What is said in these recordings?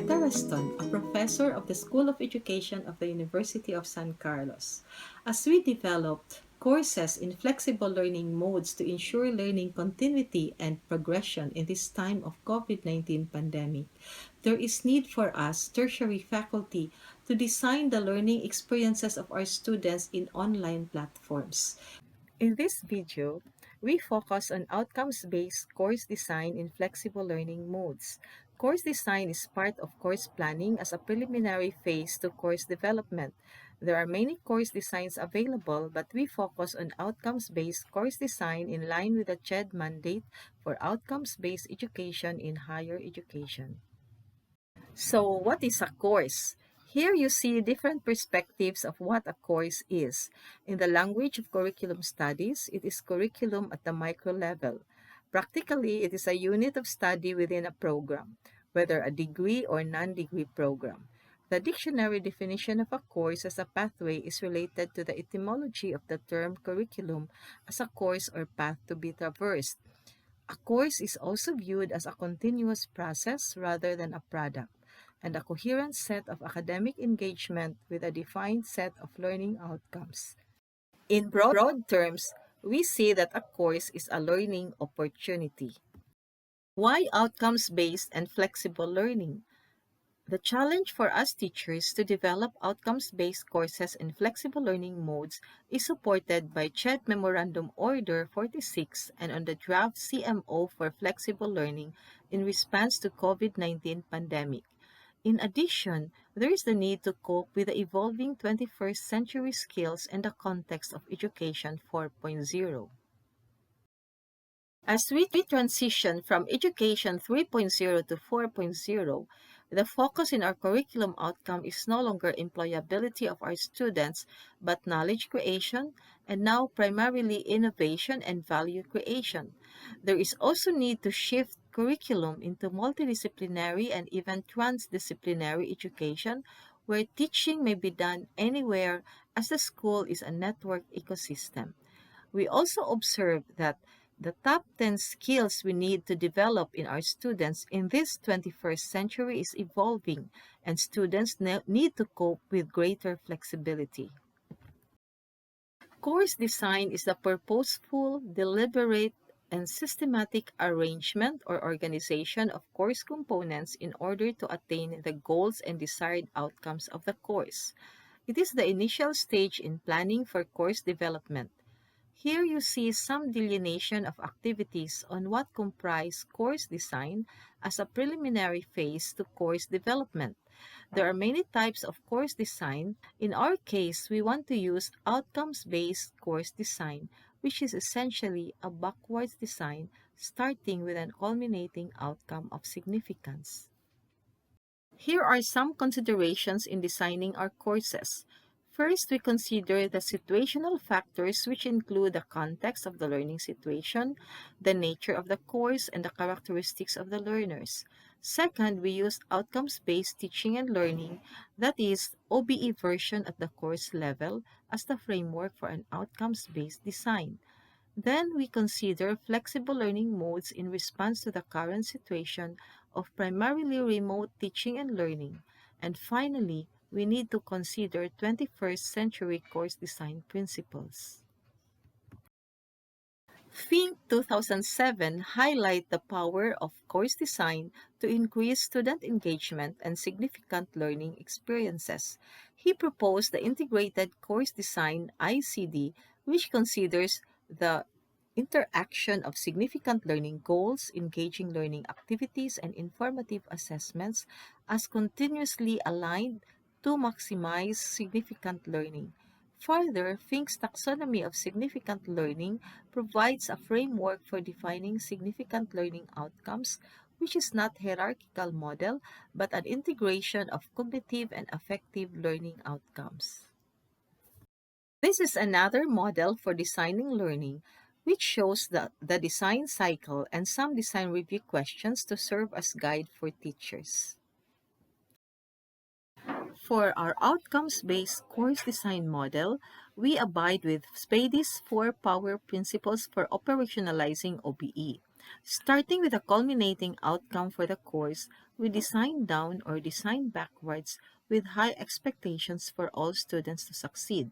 Greta Reston, a professor of the School of Education of the University of San Carlos. As we developed courses in flexible learning modes to ensure learning continuity and progression in this time of COVID-19 pandemic, there is need for us, tertiary faculty, to design the learning experiences of our students in online platforms. In this video, we focus on outcomes-based course design in flexible learning modes. Course design is part of course planning as a preliminary phase to course development. There are many course designs available, but we focus on outcomes-based course design in line with the CHED mandate for outcomes-based education in higher education. So, what is a course? Here you see different perspectives of what a course is. In the language of curriculum studies, it is curriculum at the micro level. Practically, it is a unit of study within a program, whether a degree or non-degree program. The dictionary definition of a course as a pathway is related to the etymology of the term curriculum as a course or path to be traversed. A course is also viewed as a continuous process rather than a product, and a coherent set of academic engagement with a defined set of learning outcomes. In broad terms, we see that a course is a learning opportunity. Why outcomes-based and flexible learning? The challenge for us teachers to develop outcomes-based courses in flexible learning modes is supported by CHED Memorandum Order 46 and on the draft CMO for flexible learning in response to COVID-19 pandemic. In addition, there is the need to cope with the evolving 21st century skills and the context of Education 4.0. As we transition from Education 3.0 to 4.0, the focus in our curriculum outcome is no longer employability of our students, but knowledge creation, and now primarily innovation and value creation. There is also need to shift curriculum into multidisciplinary and even transdisciplinary education, where teaching may be done anywhere as the school is a network ecosystem. We also observe that the top 10 skills we need to develop in our students in this 21st century is evolving, and students need to cope with greater flexibility. Course design is the purposeful, deliberate, and systematic arrangement or organization of course components in order to attain the goals and desired outcomes of the course. It is the initial stage in planning for course development. Here you see some delineation of activities on what comprise course design as a preliminary phase to course development. There are many types of course design. In our case, we want to use outcomes-based course design, which is essentially a backwards design starting with an culminating outcome of significance. Here are some considerations in designing our courses. First, we consider the situational factors, which include the context of the learning situation, the nature of the course, and the characteristics of the learners. Second, we use outcomes-based teaching and learning, that is, OBE version at the course level, as the framework for an outcomes-based design. Then we consider flexible learning modes in response to the current situation of primarily remote teaching and learning. And finally, we need to consider 21st century course design principles. Think 2007 highlight the power of course design to increase student engagement and significant learning experiences. He proposed the Integrated Course Design ICD, which considers the interaction of significant learning goals, engaging learning activities, and informative assessments as continuously aligned to maximize significant learning. Further, Fink's taxonomy of significant learning provides a framework for defining significant learning outcomes, which is not a hierarchical model, but an integration of cognitive and affective learning outcomes. This is another model for designing learning, which shows the design cycle and some design review questions to serve as guide for teachers. For our outcomes-based course design model, we abide with Spady's 4 power principles for operationalizing OBE. Starting with a culminating outcome for the course, we design down or design backwards with high expectations for all students to succeed.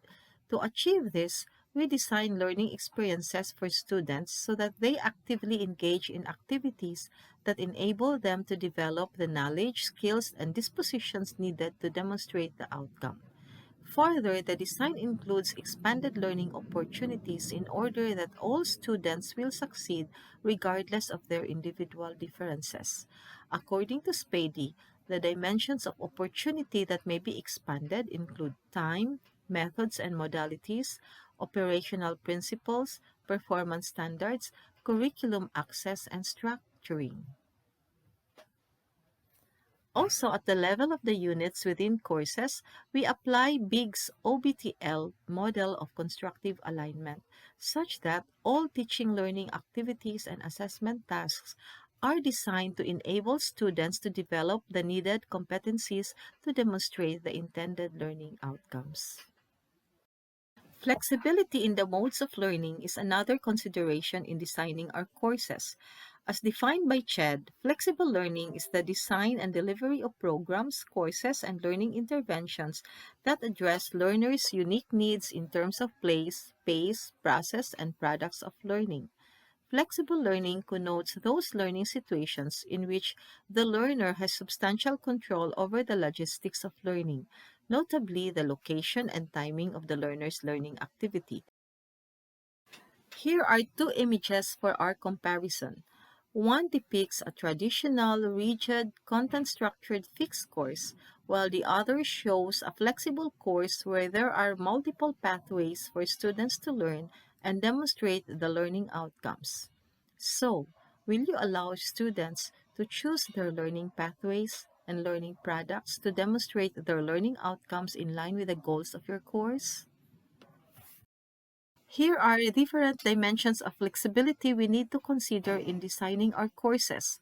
To achieve this, we design learning experiences for students so that they actively engage in activities that enable them to develop the knowledge, skills, and dispositions needed to demonstrate the outcome. Further, the design includes expanded learning opportunities in order that all students will succeed regardless of their individual differences. According to Spady, the dimensions of opportunity that may be expanded include time, methods and modalities, operational principles, performance standards, curriculum access, and structuring. Also, at the level of the units within courses, we apply Big's OBTL model of constructive alignment, such that all teaching learning activities and assessment tasks are designed to enable students to develop the needed competencies to demonstrate the intended learning outcomes. Flexibility in the modes of learning is another consideration in designing our courses. As defined by CHED, flexible learning is the design and delivery of programs, courses, and learning interventions that address learners' unique needs in terms of place, pace, process, and products of learning. Flexible learning connotes those learning situations in which the learner has substantial control over the logistics of learning, notably the location and timing of the learner's learning activity. Here are two images for our comparison. One depicts a traditional, rigid, content-structured fixed course, while the other shows a flexible course where there are multiple pathways for students to learn and demonstrate the learning outcomes. So, will you allow students to choose their learning pathways and learning products to demonstrate their learning outcomes in line with the goals of your course? Here are different dimensions of flexibility we need to consider in designing our courses.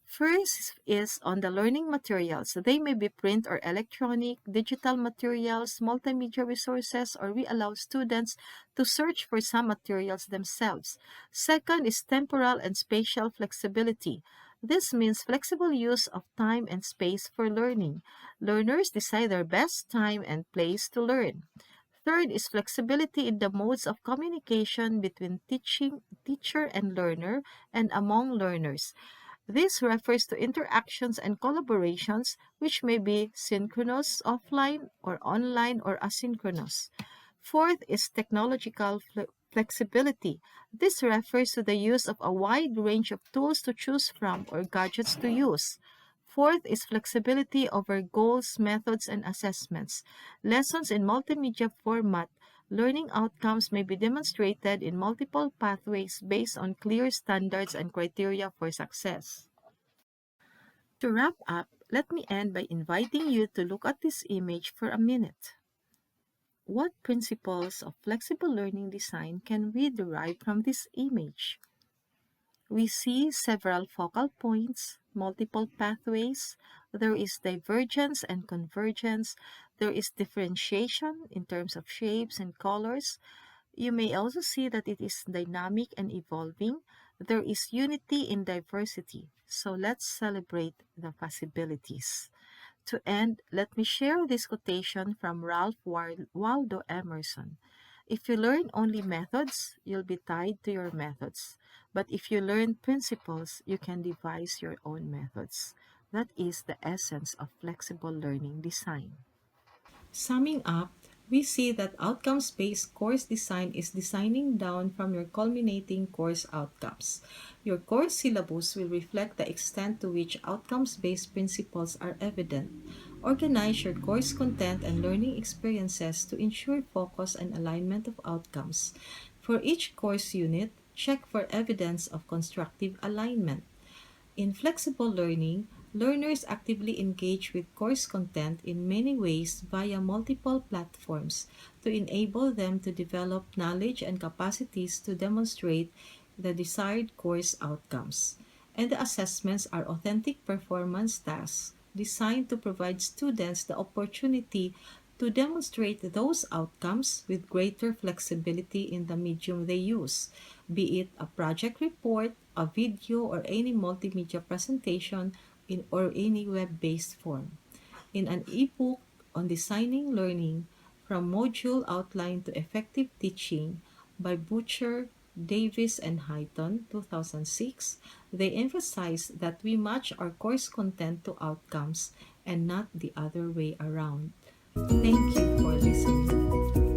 First is on the learning materials. They may be print or electronic, digital materials, multimedia resources, or we allow students to search for some materials themselves. Second is temporal and spatial flexibility. This means flexible use of time and space for learning. Learners decide their best time and place to learn. Third is flexibility in the modes of communication between teacher and learner and among learners. This refers to interactions and collaborations which may be synchronous, offline, or online or asynchronous. Fourth is technological flexibility. This refers to the use of a wide range of tools to choose from or gadgets to use. Fourth is flexibility over goals, methods, and assessments. Lessons in multimedia format. Learning outcomes may be demonstrated in multiple pathways based on clear standards and criteria for success. To wrap up, let me end by inviting you to look at this image for a minute. What principles of flexible learning design can we derive from this image? We see several focal points, multiple pathways, there is divergence and convergence, there is differentiation in terms of shapes and colors. You may also see that it is dynamic and evolving. There is unity in diversity. So let's celebrate the possibilities. To end, let me share this quotation from Waldo Emerson. If you learn only methods, you'll be tied to your methods. But if you learn principles, you can devise your own methods. That is the essence of flexible learning design. Summing up, we see that outcomes based course design is designing down from your culminating course outcomes. Your course syllabus will reflect the extent to which outcomes based principles are evident. Organize your course content and learning experiences to ensure focus and alignment of outcomes. For each course unit, check for evidence of constructive alignment. In flexible learning, learners actively engage with course content in many ways via multiple platforms to enable them to develop knowledge and capacities to demonstrate the desired course outcomes. And the assessments are authentic performance tasks designed to provide students the opportunity to demonstrate those outcomes with greater flexibility in the medium they use, be it a project report, a video, or any multimedia presentation or any web-based form. In an ebook on designing learning from module outline to effective teaching by Butcher, Davis, and Hyton, 2006, they emphasize that we match our course content to outcomes and not the other way around. Thank you for listening.